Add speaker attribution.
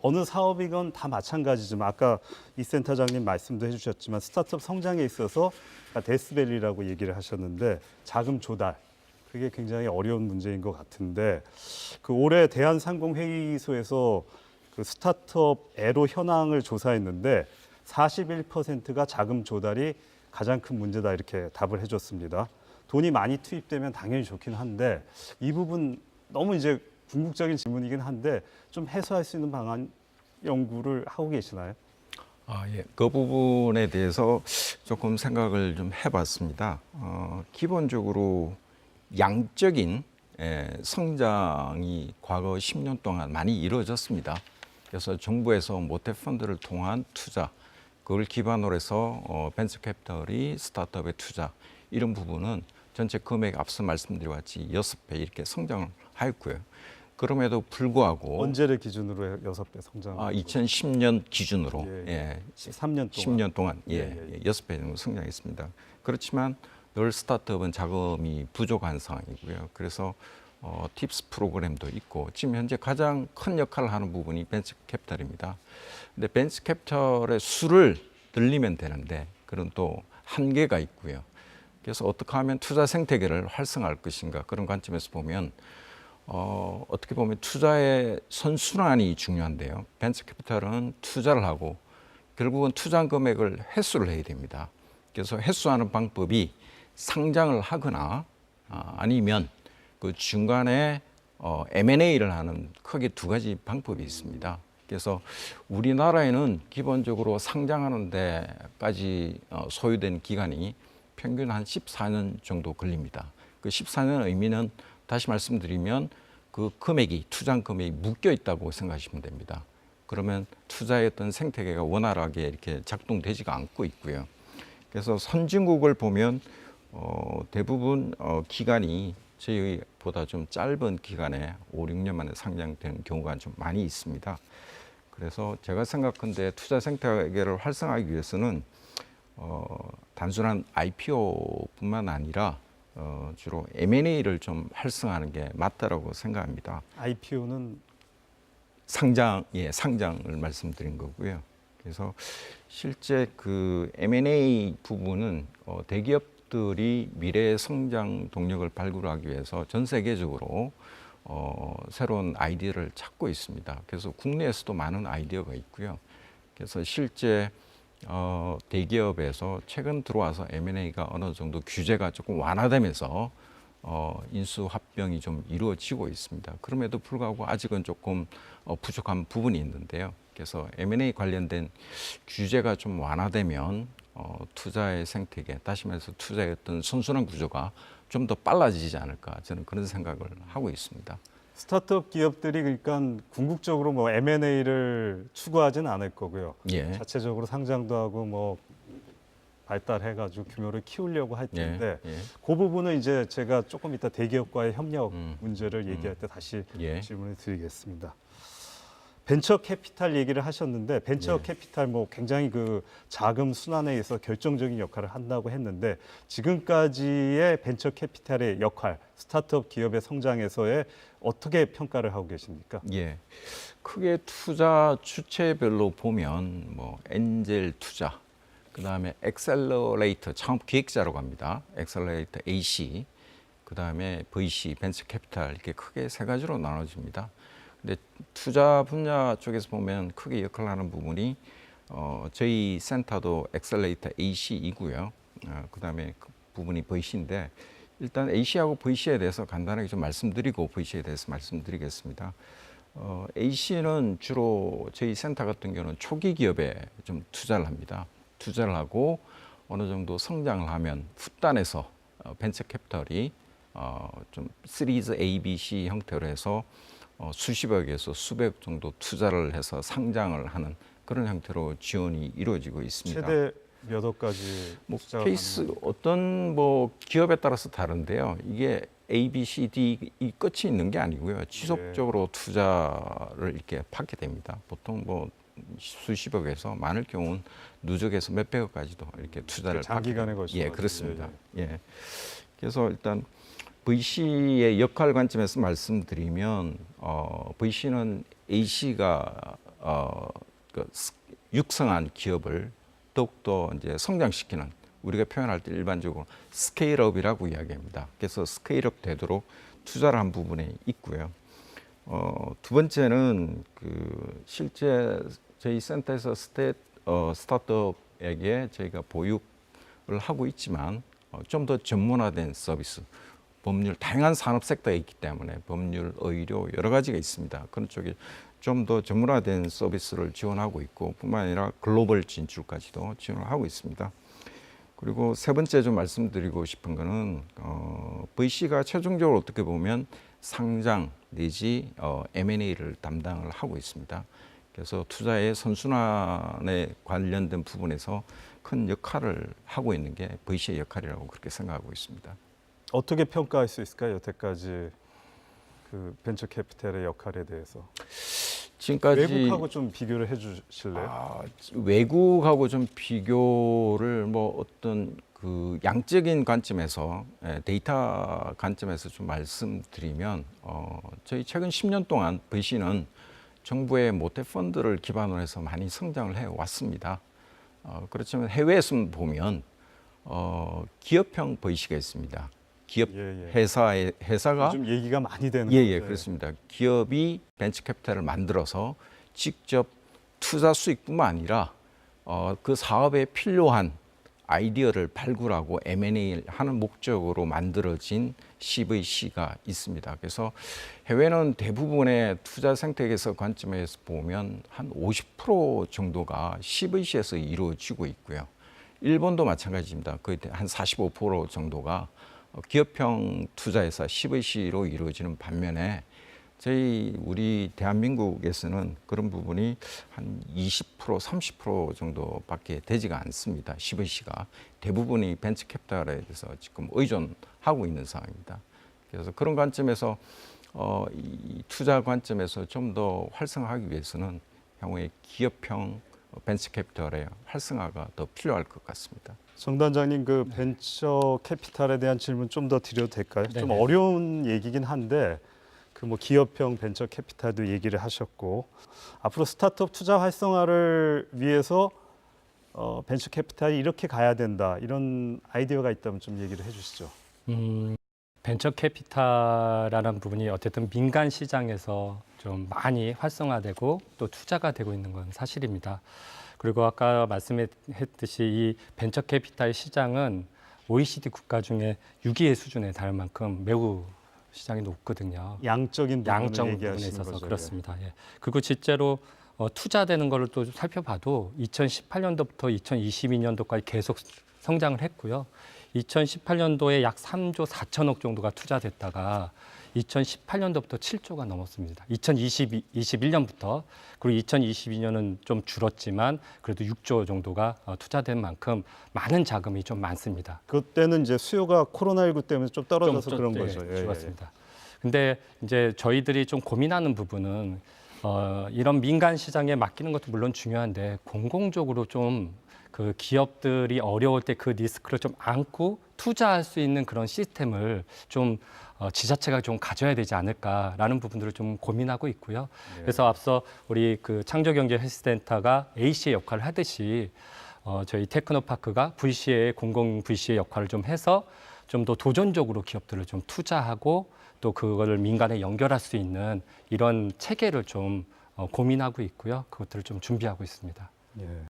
Speaker 1: 어느 사업이건 다 마찬가지지만 아까 이 센터장님 말씀도 해주셨지만 스타트업 성장에 있어서 데스밸리라고 얘기를 하셨는데 자금 조달 그게 굉장히 어려운 문제인 것 같은데 그 올해 대한상공회의소에서 그 스타트업 애로 현황을 조사했는데 41%가 자금 조달이 가장 큰 문제다 이렇게 답을 해줬습니다. 돈이 많이 투입되면 당연히 좋긴 한데 이 부분 너무 이제 궁극적인 질문이긴 한데 좀 해소할 수 있는 방안 연구를 하고 계시나요?
Speaker 2: 예. 그 부분에 대해서 조금 생각을 좀 해봤습니다. 기본적으로 양적인 성장이 과거 10년 동안 많이 이루어졌습니다. 그래서 정부에서 모태 펀드를 통한 투자, 그걸 기반으로 해서 벤처 캐피털이 스타트업에 투자, 이런 부분은 전체 금액 앞서 말씀드린 같이 6배 이렇게 성장을 하였고요. 그럼에도 불구하고
Speaker 1: 언제를 기준으로 6배 성장?
Speaker 2: 2010년 기준으로
Speaker 1: 예. 3년 동안.
Speaker 2: 10년 동안
Speaker 1: 예.
Speaker 2: 6배 정도 성장했습니다. 그렇지만 늘 스타트업은 자금이 부족한 상황이고요. 그래서 팁스 프로그램도 있고 지금 현재 가장 큰 역할을 하는 부분이 벤처 캐피탈입니다. 근데 벤처 캐피탈의 수를 늘리면 되는데 그런 또 한계가 있고요. 그래서 어떻게 하면 투자 생태계를 활성화할 것인가 그런 관점에서 보면 어떻게 보면 투자의 선순환이 중요한데요. 벤처 캐피탈은 투자를 하고 결국은 투자한 금액을 회수를 해야 됩니다. 그래서 회수하는 방법이 상장을 하거나 아니면 그 중간에 M&A를 하는 크게 두 가지 방법이 있습니다. 그래서 우리나라에는 기본적으로 상장하는 데까지 소요된 기간이 평균 한 14년 정도 걸립니다. 그 14년 의미는 다시 말씀드리면 그 금액이 투자한 금액이 묶여 있다고 생각하시면 됩니다. 그러면 투자했던 생태계가 원활하게 이렇게 작동되지가 않고 있고요. 그래서 선진국을 보면 대부분 기간이 저희보다 좀 짧은 기간에 5, 6년 만에 상장되는 경우가 좀 많이 있습니다. 그래서 제가 생각한데 투자 생태계를 활성화하기 위해서는 단순한 IPO뿐만 아니라 주로 M&A를 좀 활성화하는 게 맞다라고 생각합니다.
Speaker 1: IPO는
Speaker 2: 상장을 말씀드린 거고요. 그래서 실제 그 M&A 부분은 대기업들이 미래의 성장 동력을 발굴하기 위해서 전 세계적으로 새로운 아이디어를 찾고 있습니다. 그래서 국내에서도 많은 아이디어가 있고요. 그래서 실제 대기업에서 최근 들어와서 M&A가 어느 정도 규제가 조금 완화되면서 인수합병이 좀 이루어지고 있습니다. 그럼에도 불구하고 아직은 조금 부족한 부분이 있는데요. 그래서 M&A 관련된 규제가 좀 완화되면 투자의 생태계, 다시 말해서 투자의 어떤 선순환 구조가 좀 더 빨라지지 않을까 저는 그런 생각을 하고 있습니다.
Speaker 1: 스타트업 기업들이 그러니까 궁극적으로 뭐 M&A를 추구하진 않을 거고요.
Speaker 2: 예.
Speaker 1: 자체적으로 상장도 하고 뭐 발달해가지고 규모를 키우려고 할 텐데
Speaker 2: 예.
Speaker 1: 그 부분은 이제 제가 조금 이따 대기업과의 협력 문제를 얘기할 때 다시
Speaker 2: 예.
Speaker 1: 질문을 드리겠습니다. 벤처 캐피탈 얘기를 하셨는데 벤처 캐피탈 뭐 굉장히 그 자금 순환에 있어서 결정적인 역할을 한다고 했는데 지금까지의 벤처 캐피탈의 역할, 스타트업 기업의 성장에서의 어떻게 평가를 하고 계십니까?
Speaker 2: 예. 크게 투자 주체별로 보면 뭐 엔젤 투자, 그다음에 엑셀러레이터 창업 기획자라고 합니다. 엑셀러레이터 AC, 그다음에 VC 벤처 캐피탈 이렇게 크게 세 가지로 나눠집니다. 근데 투자 분야 쪽에서 보면 크게 역할을 하는 부분이 저희 센터도 엑셀러레이터 AC이고요. 그다음에 그 부분이 VC인데 일단 AC하고 VC에 대해서 간단하게 좀 말씀드리고 VC에 대해서 말씀드리겠습니다. AC는 주로 저희 센터 같은 경우는 초기 기업에 좀 투자를 합니다. 투자를 하고 어느 정도 성장을 하면 풋단에서 벤처 캐피털이 좀 시리즈 A, B, C 형태로 해서 수십억에서 수백억 정도 투자를 해서 상장을 하는 그런 형태로 지원이 이루어지고 있습니다.
Speaker 1: 최대 몇 억까지
Speaker 2: 뭐
Speaker 1: 투자가
Speaker 2: 케이스
Speaker 1: 가능한가요?
Speaker 2: 어떤 뭐 기업에 따라서 다른데요. 이게 A, B, C, D 이 끝이 있는 게 아니고요. 지속적으로 투자를 이렇게 받게 됩니다. 보통 뭐 수십억에서 많을 경우는 누적해서 몇백억까지도 이렇게 투자를
Speaker 1: 장기간에
Speaker 2: 받게
Speaker 1: 걸쳐
Speaker 2: 예, 그렇습니다. 예. 그래서 일단 VC의 역할 관점에서 말씀드리면 VC는 AC가 육성한 기업을 더욱더 이제 성장시키는, 우리가 표현할 때 일반적으로 스케일업이라고 이야기합니다. 그래서 스케일업 되도록 투자를 한 부분에 있고요. 두 번째는 실제 저희 센터에서 스타트업에게 저희가 보육을 하고 있지만 좀 더 전문화된 서비스, 법률, 다양한 산업 섹터에 있기 때문에 법률, 의료 여러 가지가 있습니다. 그런 쪽에 좀 더 전문화된 서비스를 지원하고 있고, 뿐만 아니라 글로벌 진출까지도 지원을 하고 있습니다. 그리고 세 번째 좀 말씀드리고 싶은 거는 VC가 최종적으로 어떻게 보면 상장 내지 M&A를 담당을 하고 있습니다. 그래서 투자의 선순환에 관련된 부분에서 큰 역할을 하고 있는 게 VC의 역할이라고 그렇게 생각하고 있습니다.
Speaker 1: 어떻게 평가할 수 있을까요? 여태까지 그 벤처 캐피탈의 역할에 대해서.
Speaker 2: 지금까지
Speaker 1: 외국하고 좀 비교를 해주실래요?
Speaker 2: 외국하고 좀 비교를 뭐 어떤 그 양적인 관점에서, 데이터 관점에서 좀 말씀드리면 저희 최근 10년 동안 VC는 정부의 모태 펀드를 기반으로 해서 많이 성장을 해 왔습니다. 그렇지만 해외에서 보면 기업형 VC가 있습니다. 기업 회사가
Speaker 1: 좀 얘기가 많이 되는
Speaker 2: 예, 그렇습니다. 기업이 벤처 캐피탈을 만들어서 직접 투자 수익뿐만 아니라 그 사업에 필요한 아이디어를 발굴하고 M&A 하는 목적으로 만들어진 CVC가 있습니다. 그래서 해외는 대부분의 투자 생태계에서 관점에서 보면 한 50% 정도가 CVC에서 이루어지고 있고요. 일본도 마찬가지입니다. 거의 한 45% 정도가 기업형 투자회사 CVC로 이루어지는 반면에 우리 대한민국에서는 그런 부분이 한 20%, 30% 정도밖에 되지가 않습니다. CVC가 대부분이 벤처 캐피탈에 대해서 지금 의존하고 있는 상황입니다. 그래서 그런 관점에서 이 투자 관점에서 좀 더 활성화하기 위해서는 향후에 기업형 벤처 캐피탈의 활성화가 더 필요할 것 같습니다.
Speaker 1: 정 단장님, 그 벤처 캐피탈에 대한 질문 좀 더 드려도 될까요? 좀 어려운 얘기긴 한데 그 뭐 기업형 벤처 캐피탈도 얘기를 하셨고, 앞으로 스타트업 투자 활성화를 위해서 벤처 캐피탈이 이렇게 가야 된다, 이런 아이디어가 있다면 좀 얘기를 해주시죠.
Speaker 3: 벤처 캐피탈이라는 부분이 어쨌든 민간 시장에서 좀 많이 활성화되고 또 투자가 되고 있는 건 사실입니다. 그리고 아까 말씀했듯이 이 벤처 캐피탈 시장은 OECD 국가 중에 6위의 수준에 달 만큼 매우 시장이 높거든요.
Speaker 1: 양적인
Speaker 3: 부분에
Speaker 1: 얘기하시는
Speaker 3: 있어서
Speaker 1: 거죠.
Speaker 3: 그렇습니다. 예. 그리고 실제로 투자되는 거를 또 살펴봐도 2018년도부터 2022년도까지 계속 성장을 했고요. 2018년도에 약 3조 4천억 정도가 투자됐다가 2018년도부터 7조가 넘었습니다. 2021년부터, 그리고 2022년은 좀 줄었지만 그래도 6조 정도가 투자된 만큼 많은 자금이 좀 많습니다.
Speaker 1: 그때는 이제 수요가 코로나19 때문에 좀 떨어져서 그런 거죠.
Speaker 3: 줄었습니다. 근데 이제 저희들이 좀 고민하는 부분은 이런 민간 시장에 맡기는 것도 물론 중요한데 공공적으로 좀 그 기업들이 어려울 때 그 리스크를 좀 안고 투자할 수 있는 그런 시스템을 좀 지자체가 좀 가져야 되지 않을까라는 부분들을 좀 고민하고 있고요. 그래서 앞서 우리 그 창조경제헬스센터가 AC의 역할을 하듯이 저희 테크노파크가 VC의 공공 VC의 역할을 좀 해서 좀 더 도전적으로 기업들을 좀 투자하고 또 그거를 민간에 연결할 수 있는 이런 체계를 좀 고민하고 있고요. 그것들을 좀 준비하고 있습니다.
Speaker 1: 예.